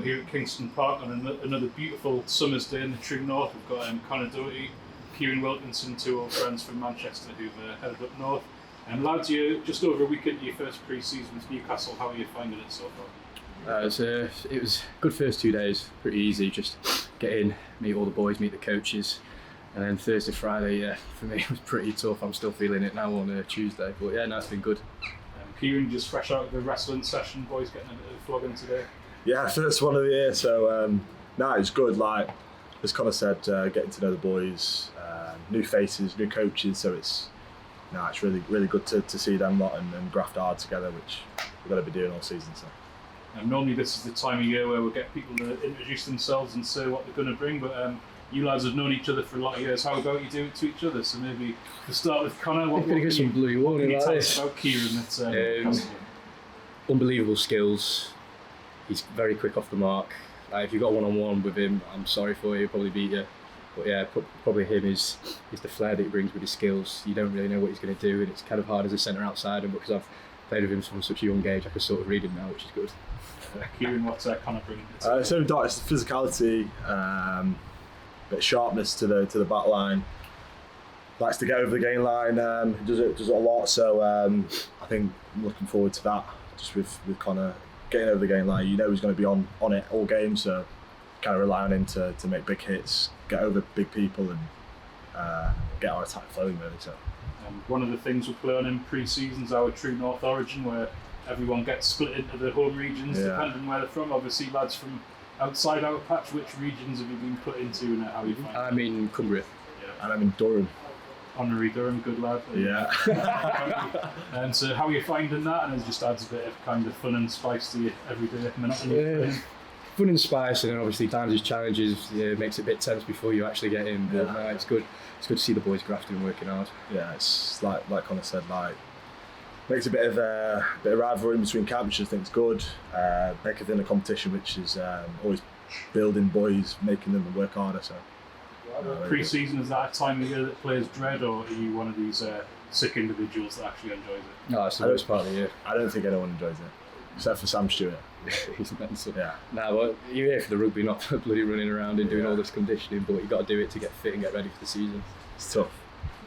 here at Kingston Park on another beautiful summer's day in the true north. We've got Conor Doherty, Kieran Wilkinson, two old friends from Manchester who've headed up north. And lads, you're just over a week into your first pre-season with Newcastle. How are you finding it so far? It was good first 2 days, pretty easy, just get in, meet all the boys, meet the coaches, and then Thursday, Friday, for me it was pretty tough. I'm still feeling it now on Tuesday, but yeah, no, it's been good. Kieran, just fresh out of the wrestling session, boys getting a bit of flogging today. Yeah, first one of the year, so it's good. Like as Conor said, getting to know the boys, new faces, new coaches, so it's really good to see them lot and graft hard together, which we've got to be doing all season. So. Normally this is the time of year where we'll get people to introduce themselves and say what they're going to bring, but you lads have known each other for a lot of years. How about you do it to each other? So maybe to start with Conor, what can you tell us about Kieran? That's unbelievable skills. He's very quick off the mark. If you've got one-on-one with him, I'm sorry for you, he'll probably beat you. But yeah, probably him is the flair that he brings with his skills. You don't really know what he's going to do, and it's kind of hard as a centre outside him, because I've played with him from such a young age, I can sort of read him now, which is good. Kieran, what's Conor bringing? It's the physicality, bit of sharpness to the back line. Likes to get over the gain line. Does it a lot. So I think I'm looking forward to that. Just with Conor getting over the gain line, you know he's going to be on it all game. So kind of rely on him to make big hits, get over big people, and get our attack flowing really. So. One of the things we play on in pre-season is our True North Origin, where everyone gets split into the home regions depending where they're from. Obviously, lads from outside our patch, which regions have you been put into and how you find I'm in Cumbria. Yeah. And I'm in Durham. Honorary Durham, good lad. Yeah. And so how are you finding that? And it just adds a bit of kind of fun and spice to your everyday monotony. Fun and spice, and then obviously times his challenges makes it a bit tense before you actually get in. But no, it's good. It's good to see the boys grafting and working hard. Yeah, it's like Conor said, like makes a bit of rivalry in between camps, which I think is good. Make it in a competition, which is always building boys, making them work harder. So pre-season, is that a time of year that players dread, or are you one of these sick individuals that actually enjoys it? No, it's the worst part of the year. I don't think anyone enjoys it, except for Sam Stewart. He's mental. Yeah. No, well, you're here for the rugby, not for bloody running around and doing all this conditioning, but you've got to do it to get fit and get ready for the season. It's tough.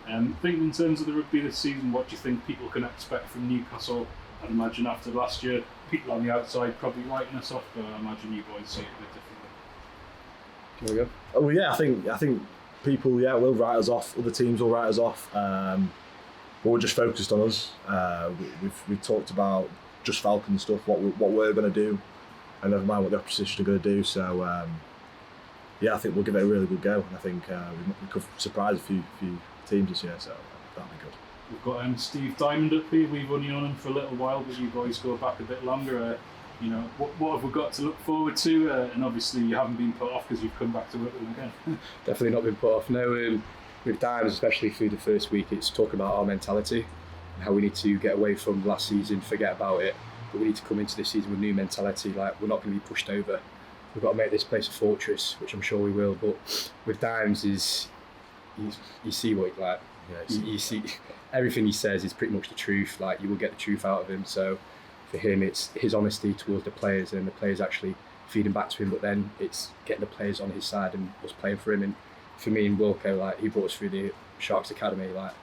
Thinking in terms of the rugby this season, what do you think people can expect from Newcastle? I'd imagine after last year, people on the outside probably writing us off, but I imagine you boys see it a bit differently. Can we go? Oh yeah, I think people will write us off. Other teams will write us off. But we're just focused on us. We've talked about just Falcons stuff, what we're going to do, and never mind what the opposition are going to do. So I think we'll give it a really good go. And I think we could surprise a few teams this year, so that'll be good. We've got Steve Diamond up here. We've only known him for a little while, but you boys go back a bit longer. What have we got to look forward to? And obviously you haven't been put off because you've come back to work with him again. Definitely not been put off. No, with Dimes, especially through the first week, it's talking about our mentality and how we need to get away from last season, forget about it, but we need to come into this season with new mentality. Like, we're not going to be pushed over. We've got to make this place a fortress, which I'm sure we will. But with Dimes, you see what he's like. Yeah, you see everything he says is pretty much the truth. Like, you will get the truth out of him. So for him, it's his honesty towards the players, and the players actually feeding back to him. But then it's getting the players on his side and us playing for him. And for me and Wilco, like, he brought us through the Sharks Academy. Like,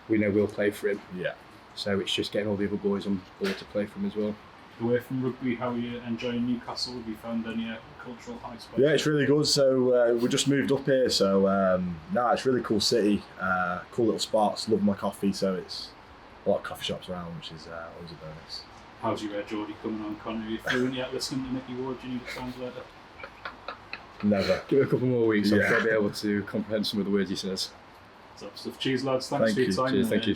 we know we'll play for him. Yeah. So it's just getting all the other boys on board to play for him as well. Away from rugby, how are you enjoying Newcastle? Have you found any cultural high spots? Yeah, it's really good. So we just moved up here, so it's a really cool city, cool little spots. Love my coffee, so it's a lot of coffee shops around, which is always a bonus. How's your Geordie coming on, Conor? Are you fluent yet listening to Mickey Ward? Do you need a translator? Never. Give it a couple more weeks, I'll be able to comprehend some of the words he says. Top stuff. Cheers, lads. Thanks for your time. Cheers, thank you.